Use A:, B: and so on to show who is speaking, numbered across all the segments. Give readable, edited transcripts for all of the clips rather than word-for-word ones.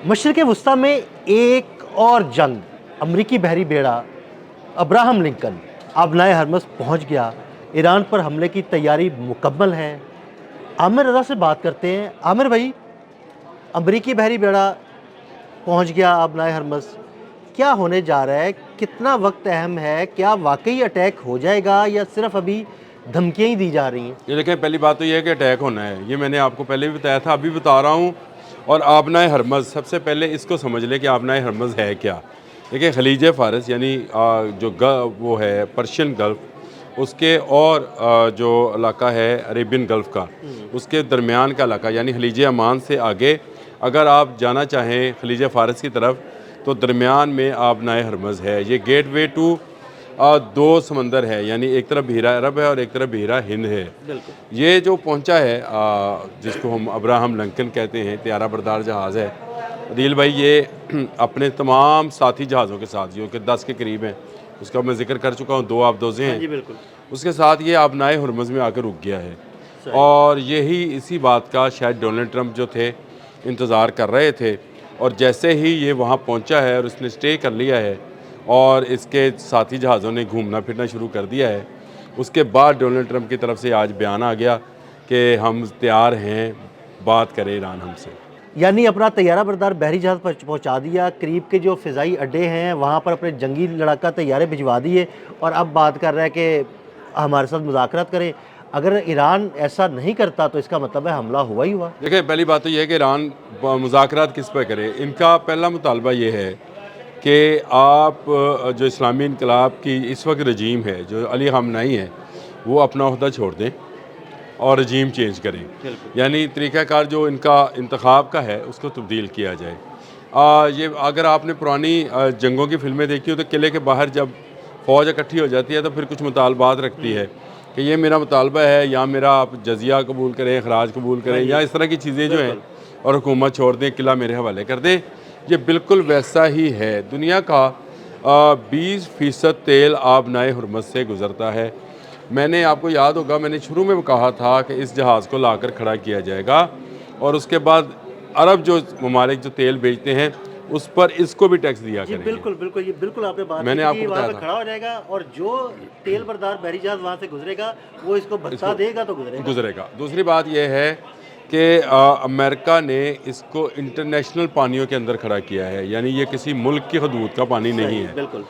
A: मशरिक़ वस्ती में एक और जंग, अमरीकी बहरी बेड़ा अब्राहम लिंकन आबनाए हरमज़ पहुंच गया। ईरान पर हमले की तैयारी मुकम्मल है। आमिर रज़ा से बात करते हैं। आमिर भाई, अमरीकी बहरी बेड़ा पहुंच गया आबनाए हरमज़, क्या होने जा रहा है? कितना वक्त अहम है? क्या वाकई अटैक हो जाएगा या सिर्फ अभी धमकियां ही दी जा रही हैं?
B: ये देखें, पहली बात तो ये है कि अटैक होना है, ये मैंने आपको पहले भी बताया था, अभी बता रहा हूँ। और आबनाए हरमज़, सबसे पहले इसको समझ लें कि आबनाए हरमज़ है क्या। देखिए, खलीज फ़ारस यानी जो वो है पर्शियन गल्फ़, उसके और जो इलाका है अरेबियन गल्फ़ का, उसके दरमियान का इलाका यानी खलीज अमान से आगे अगर आप जाना चाहें खलीज फ़ारस की तरफ, तो दरमियान में आबनाए हरमज़ है। ये गेट वे टू दो समंदर है, यानी एक तरफ बहीरा अरब है और एक तरफ बहीरा हिंद है। ये जो पहुंचा है जिसको हम अब्राहम लिंकन कहते हैं, त्यारा बरदार जहाज़ है। अदील भाई, ये अपने तमाम साथी जहाज़ों के साथ, जो कि 10 के करीब हैं, उसका मैं जिक्र कर चुका हूँ, 2 आबदोज़ें हैं।
A: जी बिल्कुल।
B: उसके साथ ये आबनाए हरमज़ में आकर रुक गया है। और यही इसी बात का शायद डोनाल्ड ट्रंप जो थे इंतज़ार कर रहे थे। और जैसे ही ये वहाँ पहुँचा है और उसने स्टे कर लिया है और इसके साथी जहाज़ों ने घूमना फिरना शुरू कर दिया है, उसके बाद डोनाल्ड ट्रंप की तरफ से आज बयान आ गया कि हम तैयार हैं, बात करें ईरान हमसे।
A: यानी अपना तैयारा बरदार बहरी जहाज़ पहुंचा दिया, करीब के जो फ़िज़ाई अड्डे हैं वहाँ पर अपने जंगी लड़ाका तैयारे भिजवा दिए और अब बात कर रहा है कि हमारे साथ मुज़ाकरात करें। अगर ईरान ऐसा नहीं करता तो इसका मतलब है हमला हुआ ही हुआ।
B: देखिए, पहली बात तो ये है कि ईरान मुज़ाकरात किस पर करे। इनका पहला मुतालबा ये है कि आप जो इस्लामी इनकलाब की इस वक्त रजीम है, जो अली ख़ामनेई है, वो अपना ओहदा छोड़ दें और रजीम चेंज करें। यानी तरीक़ाकार जो इनका इंतखाब का है उसको तब्दील किया जाए। ये अगर आपने पुरानी जंगों की फ़िल्में देखी हो तो किले के बाहर जब फ़ौज इकट्ठी हो जाती है तो फिर कुछ मुतालबात रखती है कि ये मेरा मुतालबा है, या मेरा आप जजिया कबूल करें, खराज कबूल करें, या इस तरह की चीज़ें जो हैं, और हुकूमत छोड़ दें, किला मेरे हवाले कर दें। ये बिल्कुल वैसा ही है। दुनिया का 20% तेल आबनाए हरमज़ से गुज़रता है। मैंने, आपको याद होगा, मैंने शुरू में कहा था कि इस जहाज़ को लाकर खड़ा किया जाएगा और उसके बाद अरब जो ममालिक जो तेल बेचते हैं उस पर इसको भी टैक्स दिया करेंगे।
A: बिल्कुल बिल्कुल, ये बिल्कुल आपने बात
B: मैंने
A: की
B: आपको
A: कि वहाँ
B: बताया
A: पे
B: था।
A: खड़ा हो जाएगा और जो तेल बरदार बहरी जहाज़ वहाँ से गुजरेगा वो इसको भत्ता देगा तो गुजरेगा।
B: दूसरी बात यह है कि अमेरिका ने इसको इंटरनेशनल पानियों के अंदर खड़ा किया है, यानी ये किसी मुल्क की हदूद का पानी नहीं है।
A: बिल्कुल।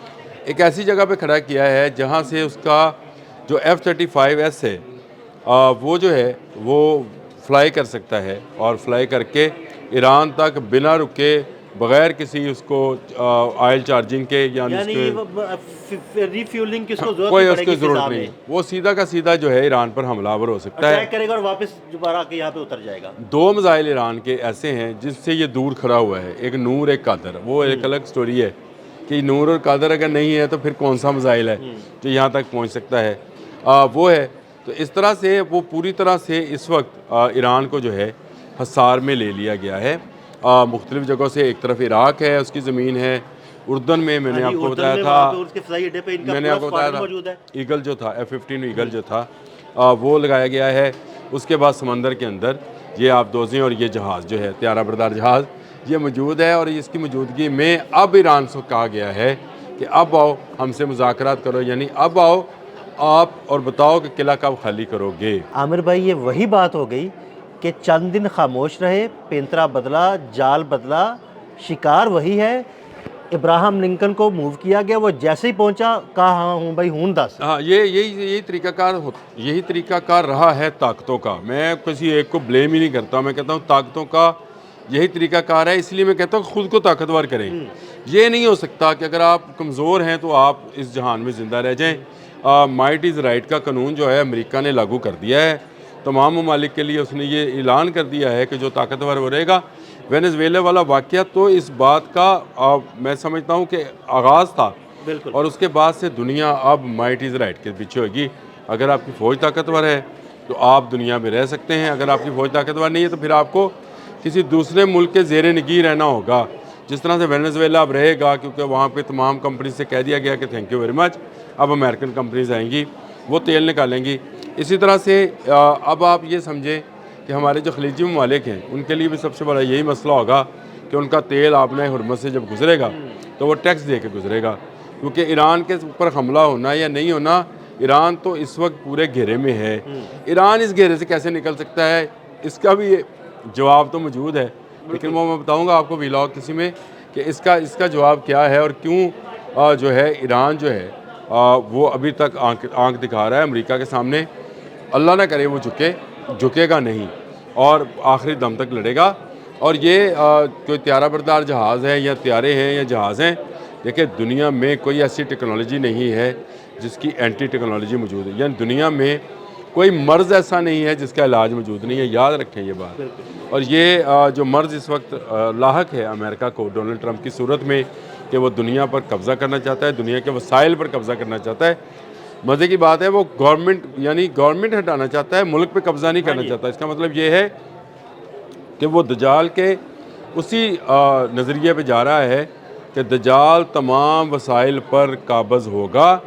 B: एक ऐसी जगह पे खड़ा किया है जहाँ से उसका जो F-35S है, वो जो है वो फ्लाई कर सकता है और फ्लाई करके ईरान तक बिना रुके, बग़ैर किसी उसको ऑयल चार्जिंग के, यानी
A: रिफ्यूलिंग की उसको जरूरत
B: कोई
A: नहीं
B: उसकी
A: पड़ेगी,
B: ज़रूरत नहीं, वो सीधा का सीधा जो है ईरान पर हमलावर हो सकता है,
A: अटैक करेगा और वापस दोबारा आके यहाँ पे उतर जाएगा।
B: 2 मिसाइल ईरान के ऐसे हैं जिससे ये दूर खड़ा हुआ है, एक नूर एक कादर। वो एक अलग स्टोरी है कि नूर और कादर अगर नहीं है तो फिर कौन सा मिसाइल है जो यहाँ तक पहुँच सकता है, वो है। तो इस तरह से वो पूरी तरह से इस वक्त ईरान को जो है हसार में ले लिया गया है मुख्तलिफ जगहों से। एक तरफ इराक है, उसकी ज़मीन है, उर्दन में मैंने आपको बताया था, मैंने आपको बताया था ईगल जो था, F-15 ईगल जो था वो लगाया गया है। उसके बाद समंदर के अंदर ये आबदोज़ें और ये जहाज़ जो है त्यारा बरदार जहाज़ ये मौजूद है। और इसकी मौजूदगी में अब ईरान से कहा गया है कि अब आओ हमसे मुज़ाकरात करो, यानी अब आओ आप और बताओ कि किला कब खाली करोगे।
A: आमिर भाई, ये वही बात हो गई कि चंद दिन खामोश रहे, पेंतरा बदला, जाल बदला, शिकार वही है। इब्राहम लिंकन को मूव किया गया, वो जैसे ही पहुंचा कहा हाँ हूँ भाई हूँ दस।
B: हाँ, यही तरीक़ाकार रहा है ताकतों का। मैं किसी एक को ब्लेम ही नहीं करता, मैं कहता हूँ ताकतों का यही तरीक़ाकार है। इसलिए मैं कहता हूँ ख़ुद को ताकतवर करें। ये नहीं हो सकता कि अगर आप कमज़ोर हैं तो आप इस जहान में ज़िंदा रह जाएँ। माइट इज़ राइट का कानून जो है अमेरिका ने लागू कर दिया है तमाम ममालिक के लिए। उसने ये ऐलान कर दिया है कि जो ताकतवर वो रहेगा। वेनेज़ुएला वाला वाक़या तो इस बात का मैं समझता हूँ कि आगाज़ था, और उसके बाद से दुनिया अब माइट इज़ राइट के पीछे होगी। अगर आपकी फ़ौज ताकतवर है तो आप दुनिया में रह सकते हैं, अगर आपकी फ़ौज ताकतवर नहीं है तो फिर आपको किसी दूसरे मुल्क के ज़ेर निगी रहना होगा। जिस तरह से वेनेज़ुएला अब रहेगा, क्योंकि वहाँ पे तमाम कंपनी से कह दिया गया कि थैंक यू वेरी मच, अब अमेरिकन कंपनीज आएंगी, वो तेल निकालेंगी। इसी तरह से अब आप ये समझें कि हमारे जो खलीजी ममालिक हैं उनके लिए भी सबसे बड़ा यही मसला होगा کہ ان کا تیل آبنۂ حرمت سے جب گزرے گا تو وہ ٹیکس دے کے گزرے گا، کیونکہ ایران کے اوپر حملہ ہونا یا نہیں ہونا، ایران تو اس وقت پورے گھیرے میں ہے۔ ایران اس گھیرے سے کیسے نکل سکتا ہے، اس کا بھی جواب تو موجود ہے، لیکن وہ میں بتاؤں گا آپ کو ویلاگ کسی میں کہ اس کا جواب کیا ہے اور کیوں جو ہے ایران جو ہے وہ ابھی تک آنکھ دکھا رہا ہے امریکہ کے سامنے۔ اللہ نہ کرے وہ جھکے گا نہیں اور آخری دم تک لڑے گا۔ اور یہ کوئی طیارہ بردار جہاز ہے یا طیارے ہیں یا جہاز ہیں، دیکھیں دنیا میں کوئی ایسی ٹیکنالوجی نہیں ہے جس کی اینٹی ٹیکنالوجی موجود ہے، یعنی دنیا میں کوئی مرض ایسا نہیں ہے جس کا علاج موجود نہیں ہے، یاد رکھیں یہ بات۔ اور یہ جو مرض اس وقت لاحق ہے امریکہ کو ڈونلڈ ٹرمپ کی صورت میں کہ وہ دنیا پر قبضہ کرنا چاہتا ہے، دنیا کے وسائل پر قبضہ کرنا چاہتا ہے، مزے کی بات ہے وہ گورنمنٹ ہٹانا چاہتا ہے، ملک پہ قبضہ نہیں کرنا چاہتا۔ اس کا مطلب یہ ہے کہ وہ دجال کے اسی نظریے پہ جا رہا ہے کہ دجال تمام وسائل پر قابض ہوگا،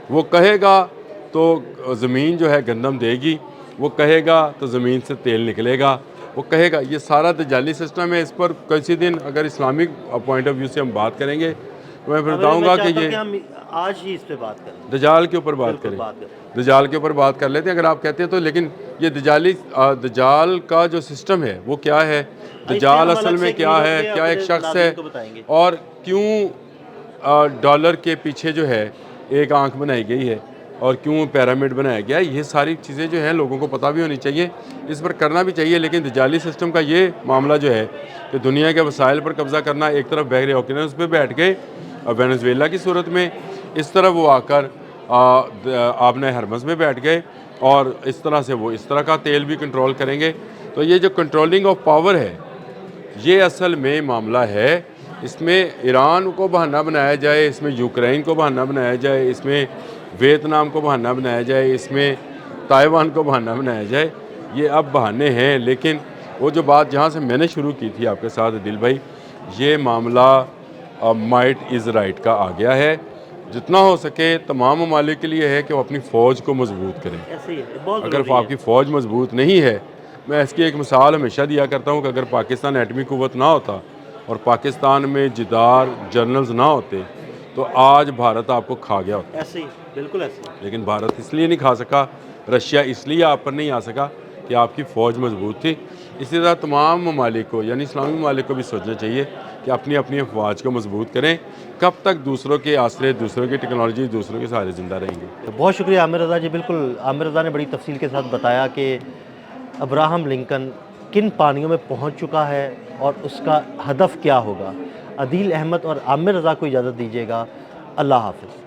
B: وہ کہے گا تو زمین جو ہے گندم دے گی، وہ کہے گا تو زمین سے تیل نکلے گا، وہ کہے گا۔ یہ سارا دجالی سسٹم ہے، اس پر کسی دن اگر اسلامک پوائنٹ آف ویو سے ہم بات کریں گے تو میں پھر بتاؤں گا کہ یہ
A: ہم آج ہی اس پہ بات کریں،
B: دجال کے اوپر بات کریں، دجال کے اوپر بات کر لیتے ہیں اگر آپ کہتے ہیں تو۔ لیکن یہ دجال کا جو سسٹم ہے وہ کیا ہے، دجال اصل میں کیا ہے، کیا ایک شخص ہے، اور کیوں ڈالر کے پیچھے جو ہے ایک آنکھ بنائی گئی ہے اور کیوں پیرامڈ بنایا گیا ہے، یہ ساری چیزیں جو ہیں لوگوں کو پتہ بھی ہونی چاہیے، اس پر کرنا بھی چاہیے۔ لیکن دجالی سسٹم کا یہ معاملہ جو ہے کہ دنیا کے وسائل پر قبضہ کرنا، ایک طرف بحر اوقیانوس پہ بیٹھ گئے وینزویلا کی صورت میں، اس طرح وہ آ کر آبنۂ حرمز میں بیٹھ گئے اور اس طرح سے وہ اس طرح کا تیل بھی کنٹرول کریں گے۔ تو یہ جو کنٹرولنگ آف پاور ہے یہ اصل میں معاملہ ہے، اس میں ایران کو بہانہ بنایا جائے، اس میں یوکرین کو بہانہ بنایا جائے، اس میں ویتنام کو بہانہ بنایا جائے، اس میں تائیوان کو بہانہ بنایا جائے، یہ اب بہانے ہیں۔ لیکن وہ جو بات جہاں سے میں نے شروع کی تھی آپ کے ساتھ عدیل بھائی، یہ معاملہ مائٹ از رائٹ کا آ گیا ہے۔ جتنا ہو سکے تمام ممالک کے لیے ہے کہ وہ اپنی فوج کو مضبوط کریں۔ اگر آپ کی فوج مضبوط نہیں ہے، میں اس کی ایک مثال ہمیشہ دیا کرتا ہوں کہ اگر پاکستان ایٹمی قوت نہ ہوتا اور پاکستان میں جدار جنرلز نہ ہوتے تو آج بھارت آپ کو کھا گیا ہوتا۔
A: ایسے ہی، بالکل ایسے ہی۔
B: لیکن بھارت اس لیے نہیں کھا سکا، رشیا اس لیے آپ پر نہیں آ سکا کہ آپ کی فوج مضبوط تھی۔ اسی طرح تمام ممالک کو یعنی اسلامی ممالک کو بھی سوچنا چاہیے کہ اپنی اپنی افواج کو مضبوط کریں، کب تک دوسروں کے آسرے، دوسروں کی ٹیکنالوجی، دوسروں کے سہارے زندہ رہیں گے۔
A: تو بہت شکریہ عامر رضا جی، بالکل عامر رضا نے بڑی تفصیل کے ساتھ بتایا کہ ابراہم لنکن کن پانیوں میں پہنچ چکا ہے اور اس کا ہدف کیا ہوگا۔ عدیل احمد اور عامر رضا کو اجازت دیجیے گا، اللہ حافظ۔